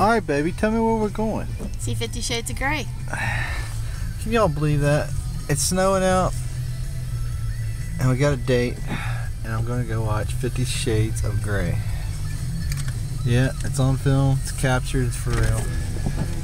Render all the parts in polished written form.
Alright, baby, tell me where we're going. See 50 Shades of Grey. Can y'all believe that? It's snowing out, and we got a date, and I'm going to go watch 50 Shades of Grey. Yeah, it's on film, it's captured, it's for real.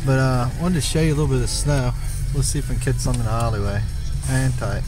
But I wanted to show you a little bit of the snow. Let's see if we can catch some in the alleyway. Hang tight.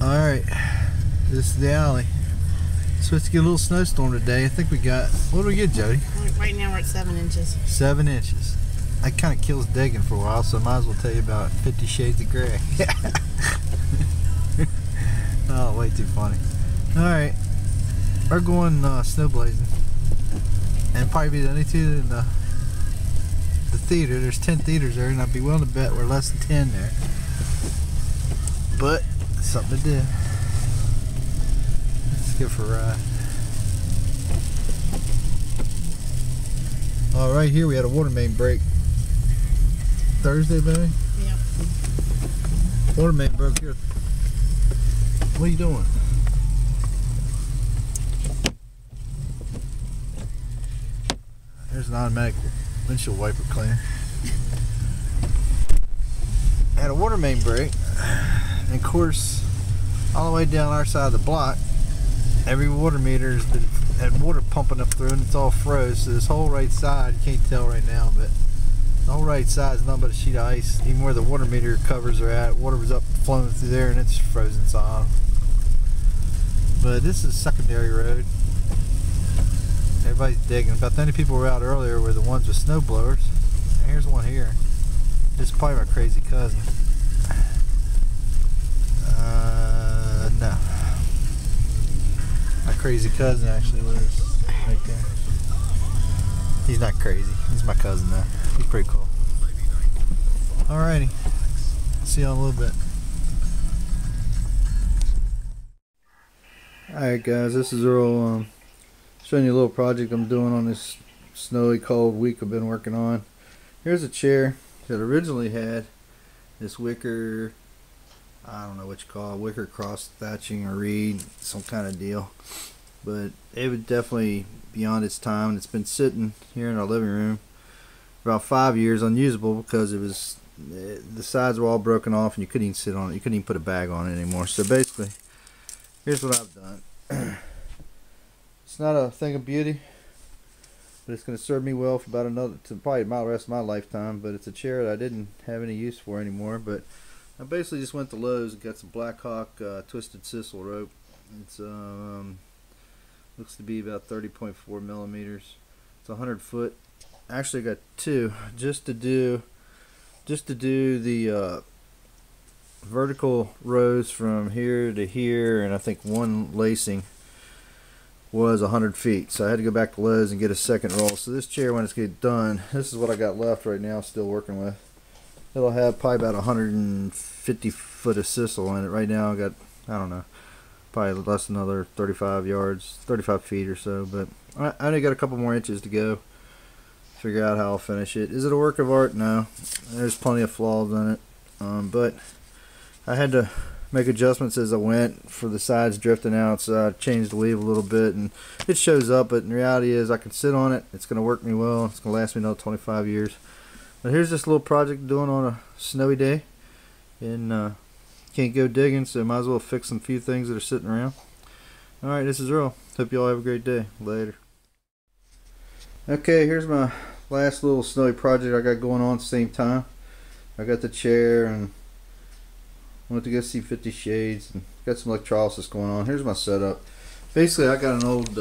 Alright, this is the alley. Supposed to get a little snowstorm today. I think we got, what do we get, Jody? Right now we're at 7 inches. 7 inches. That kind of kills digging for a while, so I might as well tell you about 50 Shades of Grey. Oh, way too funny. Alright, we're going snow blazing. And probably be the only two in the theater. There's 10 theaters there, and I'd be willing to bet we're less than 10 there. But, something to do. Let's go for a ride. Oh, right here we had a water main break. Thursday, baby? Yeah. Water main broke here. What are you doing? There's an automatic windshield wiper cleaner. Had a water main break, and of course, all the way down our side of the block, every water meter has been had water pumping up through, and it's all froze. So this whole right side, you can't tell right now, but the whole right side is nothing but a sheet of ice. Even where the water meter covers are at, water was up flowing through there, and it's frozen solid. But this is secondary road. Everybody's digging. About the only people who were out earlier were the ones with snow blowers. And here's one here. This is probably my crazy cousin. No. My crazy cousin actually lives right there. He's not crazy. He's my cousin though. He's pretty cool. Alrighty. See y'all in a little bit. Alright guys, this is Earl. Showing you a little project I'm doing on this snowy cold week I've been working on. Here's a chair that originally had this wicker, I don't know what you call it, wicker cross thatching or reed, some kind of deal. But it would definitely beyond its time. It's been sitting here in our living room for about 5 years unusable because it was, the sides were all broken off and you couldn't even sit on it. You couldn't even put a bag on it anymore. So basically, here's what I've done. It's not a thing of beauty, but it's going to serve me well for about probably the rest of my lifetime. But it's a chair that I didn't have any use for anymore. But I basically just went to Lowe's and got some Black Hawk twisted sisal rope. It's looks to be about 30.4 millimeters. It's 100 foot. Actually, I got two just to do the vertical rows from here to here, and I think one lacing was 100 feet. So I had to go back to Lowe's and get a second roll. So this chair, when it's get done, this is what I got left right now, still working with. It'll have probably about 150 foot of sisal in it. Right now I got, I don't know, probably less than another 35 feet or so. But I only got a couple more inches to go. Figure out how I'll finish it. Is it a work of art? No. There's plenty of flaws in it. But I had to make adjustments as I went for the sides drifting out, so I changed the weave a little bit, and it shows up. But the reality is I can sit on it. It's going to work me well. It's going to last me another 25 years. But here's this little project I'm doing on a snowy day, and can't go digging, so might as well fix some few things that are sitting around. Alright, this is Earl. Hope you all have a great day. Later. Okay, here's my last little snowy project I got going on at the same time. I got the chair and went to go see 50 Shades and got some electrolysis going on. Here's my setup. Basically, I got an old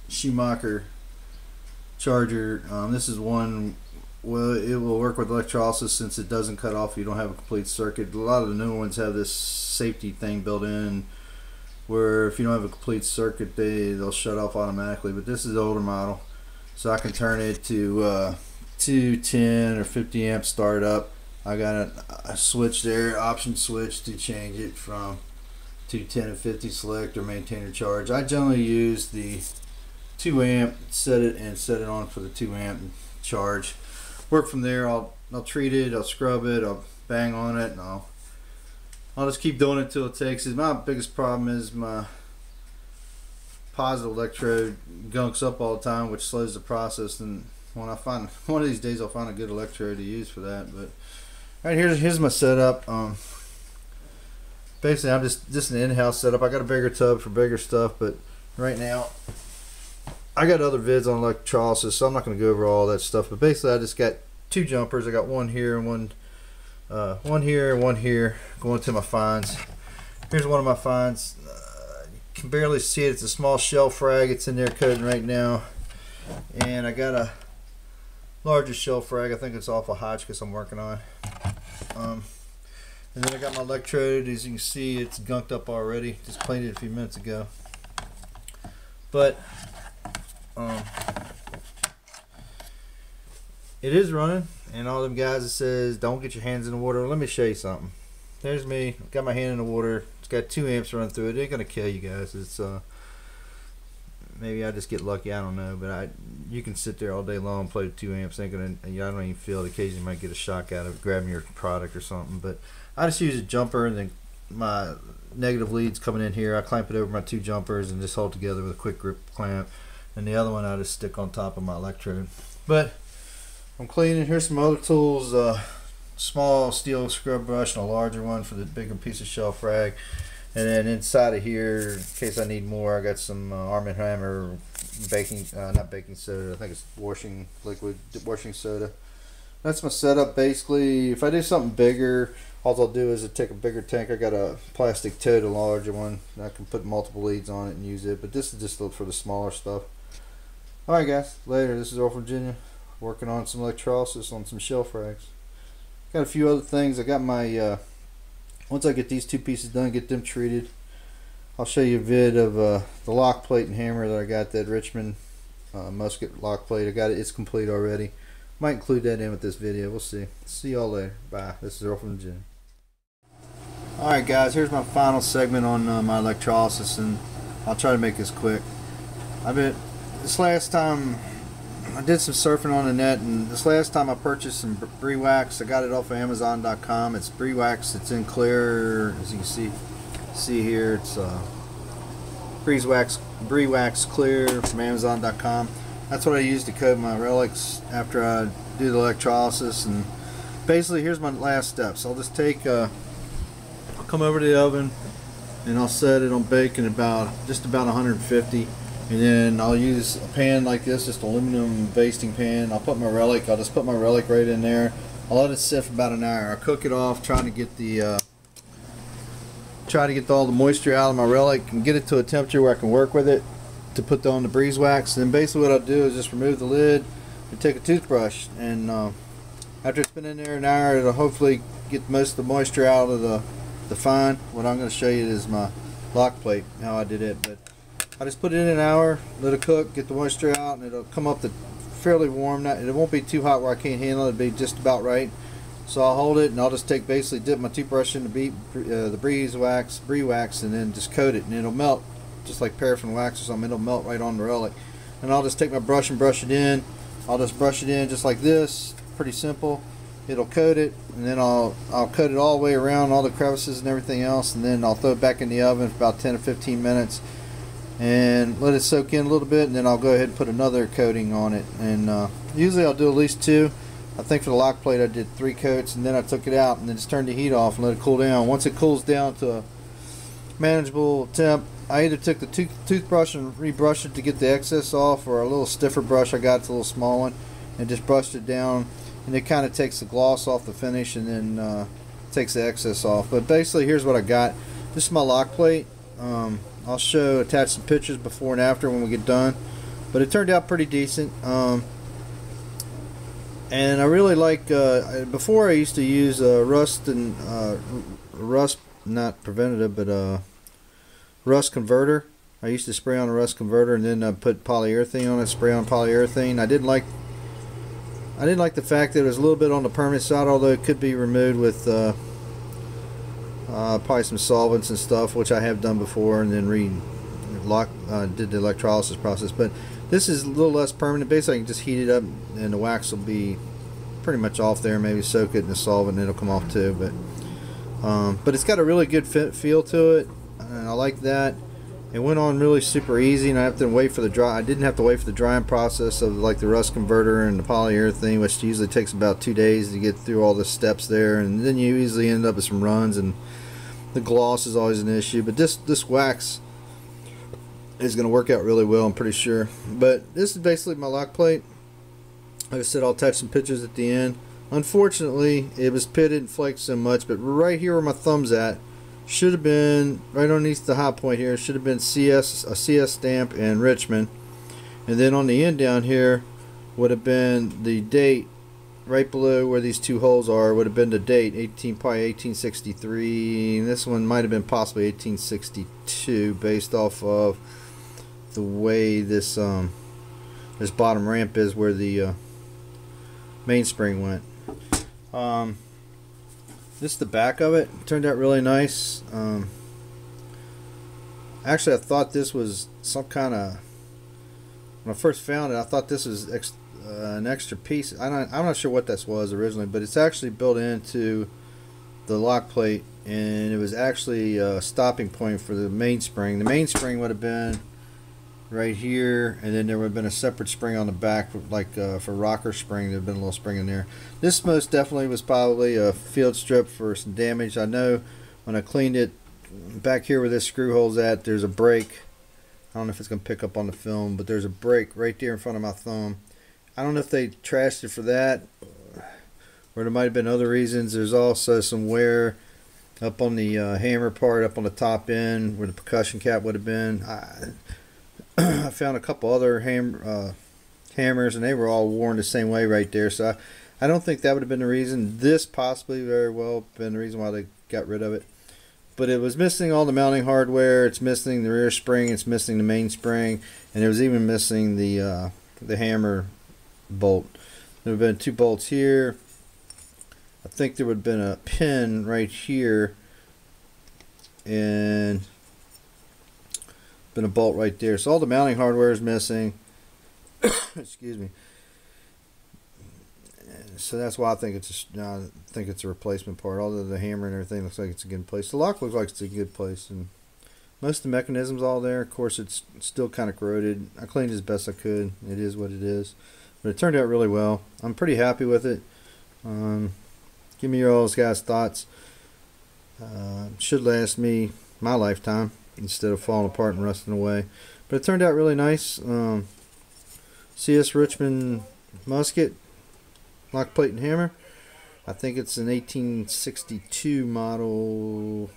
Schumacher charger. This is one, well, it will work with electrolysis since it doesn't cut off. You don't have a complete circuit. A lot of the newer ones have this safety thing built in where if you don't have a complete circuit, they'll shut off automatically. But this is the older model, so I can turn it to 210 or 50 amp startup. I got a switch there, option switch to change it from 210 to 50 select or maintain or charge. I generally use the 2 amp, set it on for the 2 amp and charge. Work from there. I'll treat it, I'll scrub it, I'll bang on it, and I'll just keep doing it until it takes it. My biggest problem is my positive electrode gunks up all the time, which slows the process. And when I find one of these days, I'll find a good electrode to use for that. But all right, here's my setup. Basically, I'm just an in-house setup. I got a bigger tub for bigger stuff, but right now I got other vids on electrolysis, so I'm not going to go over all that stuff. But basically, I just got two jumpers. I got one here and one here and one here going to my fines. Here's one of my fines. You can barely see it. It's a small shell frag. It's in there coding right now. And I got a larger shell frag. I think it's off a Hotchkiss I'm working on. And then I got my electrode. As you can see, it's gunked up already. Just cleaned it a few minutes ago. But it is running, and all them guys that says don't get your hands in the water. Let me show you something. There's me, got my hand in the water. It's got 2 amps running through it. It ain't gonna kill you guys. It's maybe I just get lucky, I don't know, but you can sit there all day long and play with 2 amps. Ain't gonna, I don't even feel it. Occasionally you might get a shock out of grabbing your product or something, but I just use a jumper, and then my negative leads coming in here. I clamp it over my 2 jumpers and just hold together with a quick grip clamp, and the other one I just stick on top of my electrode. But I'm cleaning. Here's some other tools. Small steel scrub brush and a larger one for the bigger piece of shell frag. And then inside of here, in case I need more, I got some Arm & Hammer not baking soda. I think it's liquid washing soda. That's my setup basically. If I do something bigger, all I'll do is take a bigger tank. I got a plastic tote, a larger one. I can put multiple leads on it and use it. But this is just for the smaller stuff. All right, guys. Later. This is Earl from Virginia, working on some electrolysis on some shell frags. Got a few other things. I got my once I get these 2 pieces done, get them treated, I'll show you a vid of the lock plate and hammer that I got, that Richmond musket lock plate. I got it. It's complete already. Might include that in with this video. We'll see. See y'all later. Bye. This is Earl from Virginia. Alright guys, here's my final segment on my electrolysis, and I'll try to make this quick. This last time I did some surfing on the net, and this last time I purchased some Brie wax. I got it off of Amazon.com. It's Brie wax. It's in clear, as you can see here. It's Brie wax clear from Amazon.com. That's what I use to coat my relics after I do the electrolysis. And basically, here's my last steps. I'll just I'll come over to the oven, and I'll set it on bake in just about 150. And then I'll use a pan like this, just aluminum basting pan. I'll just put my relic right in there. I'll let it sit for about an hour. I'll cook it off, trying to get all the moisture out of my relic and get it to a temperature where I can work with it to put on the beeswax. And then basically what I'll do is just remove the lid and take a toothbrush, and after it's been in there an hour, it'll hopefully get most of the moisture out of the fine. What I'm going to show you is my lock plate, how I did it. But I just put it in an hour, let it cook, get the moisture out, and it'll come up to fairly warm. It won't be too hot where I can't handle it. It'll be just about right. So I'll hold it, and I'll just basically dip my toothbrush in the Brie wax, and then just coat it, and it'll melt just like paraffin wax or something. It'll melt right on the relic. And I'll just take my brush and brush it in. I'll just brush it in just like this. Pretty simple. It'll coat it, and then I'll coat it all the way around, all the crevices and everything else, and then I'll throw it back in the oven for about 10 or 15 minutes. And let it soak in a little bit, and then I'll go ahead and put another coating on it. And usually I'll do at least 2. I think for the lock plate I did 3 coats, and then I took it out and then just turned the heat off and let it cool down. Once it cools down to a manageable temp, I either took the toothbrush and rebrushed it to get the excess off, or a little stiffer brush I got, it's a little small one, and just brushed it down, and it kind of takes the gloss off the finish, and then takes the excess off. But basically, here's what I got. This is my lock plate. I'll attach some pictures before and after when we get done, but it turned out pretty decent. And I really like, before I used to use rust not preventative, but rust converter. I used to spray on a rust converter, and then put polyurethane on it, spray on polyurethane. I didn't like the fact that it was a little bit on the permanent side, although it could be removed with probably some solvents and stuff, which I have done before, and then did the electrolysis process. But this is a little less permanent. Basically, I can just heat it up, and the wax will be pretty much off there. Maybe soak it in the solvent, and it'll come off too. But it's got a really good feel to it, and I like that. It went on really super easy, and I have to wait for the dry. I didn't have to wait for the drying process of like the rust converter and the polyurethane, which usually takes about 2 days to get through all the steps there, and then you easily end up with some runs, and the gloss is always an issue. But this wax is going to work out really well, I'm pretty sure. But this is basically my lock plate. Like I said, I'll attach some pictures at the end. Unfortunately, it was pitted and flaked so much, but right here where my thumb's at should have been right underneath the high point here. Should have been a CS stamp and Richmond, and then on the end down here would have been the date. Right below where these two holes are would have been the date, probably 1863. And this one might have been possibly 1862, based off of the way this this bottom ramp is where the mainspring went. This is the back of it. It turned out really nice. Actually, I thought this was some kind of, when I first found it, I thought this was an extra piece. I'm not sure what this was originally, but it's actually built into the lock plate, and it was actually a stopping point for the mainspring. The mainspring would have been right here, and then there would have been a separate spring on the back, like for rocker spring. There would have been a little spring in there. This most definitely was probably a field strip for some damage. I know when I cleaned it, back here where this screw hole's at, there's a break. I don't know if it's going to pick up on the film, but there's a break right there in front of my thumb. I don't know if they trashed it for that, or there might have been other reasons. There's also some wear up on the hammer part, up on the top end where the percussion cap would have been. I found a couple other hammers, and they were all worn the same way right there. So I don't think that would have been the reason. This possibly very well been the reason why they got rid of it. But it was missing all the mounting hardware. It's missing the rear spring. It's missing the main spring, and it was even missing the hammer bolt. There would have been 2 bolts here. I think there would have been a pin right here, and been a bolt right there. So all the mounting hardware is missing. Excuse me. So that's why I think it's a replacement part. Although the hammer and everything looks like it's a good place. The lock looks like it's a good place, and most of the mechanism's all there. Of course, it's still kind of corroded. I cleaned it as best I could. It is what it is, but it turned out really well. I'm pretty happy with it. Give me your guys' thoughts. Should last me my lifetime instead of falling apart and rusting away. But it turned out really nice. CS Richmond musket, lock plate and hammer. I think it's an 1862 model,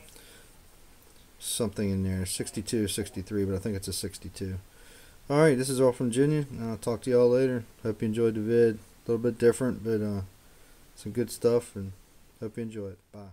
something in there, 62 or 63, but I think it's a 62. Alright, this is all from Virginia. I'll talk to y'all later. Hope you enjoyed the vid. A little bit different, but some good stuff, and hope you enjoy it. Bye.